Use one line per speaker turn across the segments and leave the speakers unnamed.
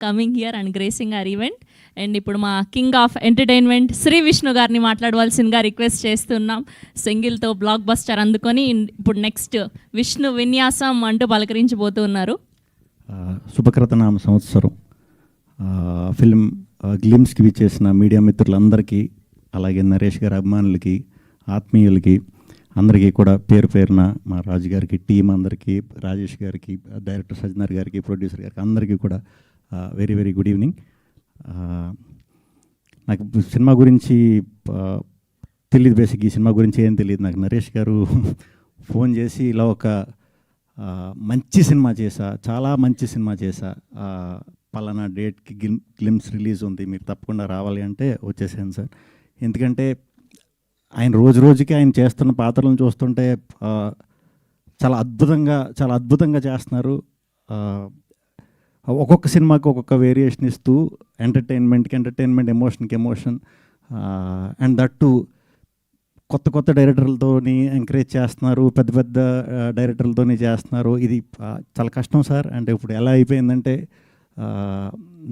Coming here and gracing our event. And ఇప్పుడు మా king of entertainment Shri Vishnu గారిని మాట్లాడవలసిందిగా రిక్వెస్ట్ చేస్తున్నాం. సింగిల్తో బ్లాక్ బస్టర్ అందుకొని ఇప్పుడు నెక్స్ట్ విష్ణు విన్యాసం అంటూ పలకరించబోతున్నారు.
శుభకృతనామ సంవత్సరం ఫిల్మ్ గ్లిమ్స్కి విచ్చేసిన మీడియా మిత్రులందరికీ, అలాగే నరేష్ గారి అభిమానులకి, ఆత్మీయులకి అందరికీ కూడా పేరు పేరున, మా రాజు గారికి, టీం అందరికీ, రాజేష్ గారికి, డైరెక్టర్ సజ్జనార్ గారికి, ప్రొడ్యూసర్ గారికి అందరికీ కూడా వెరీ వెరీ గుడ్ ఈవినింగ్. నాకు సినిమా గురించి తెలియదు, బేసిక్ ఈ సినిమా గురించి ఏం తెలియదు. నాకు నరేష్ గారు ఫోన్ చేసి ఇలా ఒక మంచి సినిమా చేశా, చాలా మంచి సినిమా చేశా, పలానా డేట్కి గ్లిమ్స్ రిలీజ్ ఉంది, మీరు తప్పకుండా రావాలి అంటే వచ్చేసాను సార్. ఎందుకంటే ఆయన రోజు రోజుకి ఆయన చేస్తున్న పాత్రలను చూస్తుంటే చాలా అద్భుతంగా చేస్తున్నారు. ఒక్కొక్క సినిమాకి ఒక్కొక్క వేరియేషన్ ఇస్తూ ఎంటర్టైన్మెంట్కి ఎంటర్టైన్మెంట్, ఎమోషన్కి ఎమోషన్, అండ్ దట్టు కొత్త డైరెక్టర్లతోని ఎంకరేజ్ చేస్తున్నారు, పెద్ద డైరెక్టర్లతోని చేస్తున్నారు. ఇది చాలా కష్టం సార్. అంటే ఇప్పుడు ఎలా అయిపోయిందంటే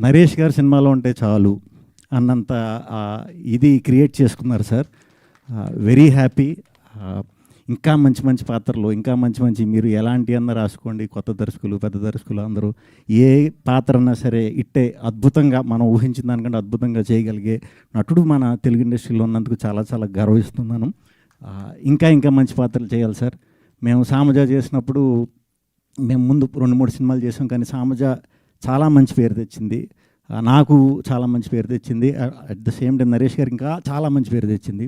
నరేష్ గారి సినిమాలో ఉంటే చాలు అన్నంత ఇది క్రియేట్ చేసుకున్నారు సార్. Very happy. ఇంకా మంచి పాత్రలు, ఇంకా మంచి మీరు ఎలాంటి అన్న రాసుకోండి, కొత్త దర్శకులు, పెద్ద దర్శకులు అందరూ ఏ పాత్ర అన్నా సరే ఇట్టే అద్భుతంగా, మనం ఊహించిన దానికంటే అద్భుతంగా చేయగలిగే నటుడు మన తెలుగు ఇండస్ట్రీలో ఉన్నందుకు చాలా గర్వహిస్తున్నాను. ఇంకా మంచి పాత్రలు చేయాలి సార్. మేము సామజ చేసినప్పుడు మేము ముందు 2-3 సినిమాలు చేసాం, కానీ సామజ చాలా మంచి పేరు తెచ్చింది, నాకు చాలా మంచి పేరు తెచ్చింది. At the same time Naresh గారికి ఇంకా చాలా మంచి పేరు తెచ్చింది.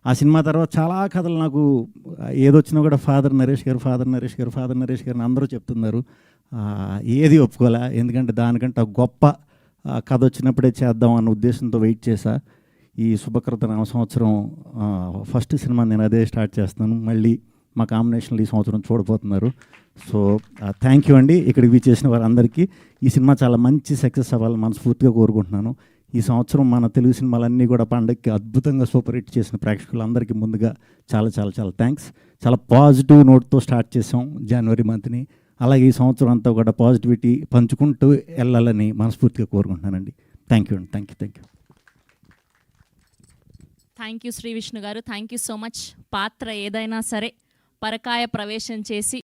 ఆ సినిమా తర్వాత చాలా కథలు నాకు ఏదొచ్చినా కూడా ఫాదర్ నరేష్ గారు అందరూ చెప్తున్నారు. ఏది ఒప్పుకోలే, ఎందుకంటే దానికంటే గొప్ప కథ వచ్చినప్పుడే చేద్దాం అన్న ఉద్దేశంతో వెయిట్ చేశా. ఈ శుభకృత నామ సంవత్సరం ఫస్ట్ సినిమా నేను అదే స్టార్ట్ చేస్తున్నాను. మళ్ళీ మా కాంబినేషన్లో ఈ సంవత్సరం చూడబోతున్నారు. సో థ్యాంక్ యూ అండి. ఇక్కడికి విచ్చేసిన వారందరికీ. ఈ సినిమా చాలా మంచి సక్సెస్ అవ్వాలని మనస్ఫూర్తిగా కోరుకుంటున్నాను. ఈ సంవత్సరం మన తెలుగు సినిమాలన్నీ కూడా పండగకి అద్భుతంగా సూపర్ హిట్ చేసిన ప్రేక్షకులందరికీ ముందుగా చాలా థ్యాంక్స్. చాలా పాజిటివ్ నోట్తో స్టార్ట్ చేసాం జనవరి మంత్ని. అలాగే ఈ సంవత్సరం అంతా కూడా పాజిటివిటీ పంచుకుంటూ వెళ్ళాలని మనస్ఫూర్తిగా కోరుకుంటున్నానండి. థ్యాంక్ యూ అండి. Thank you.
Thank you Shri Vishnu గారు. Thank you so much. పాత్ర ఏదైనా సరే పరకాయ ప్రవేశం చేసి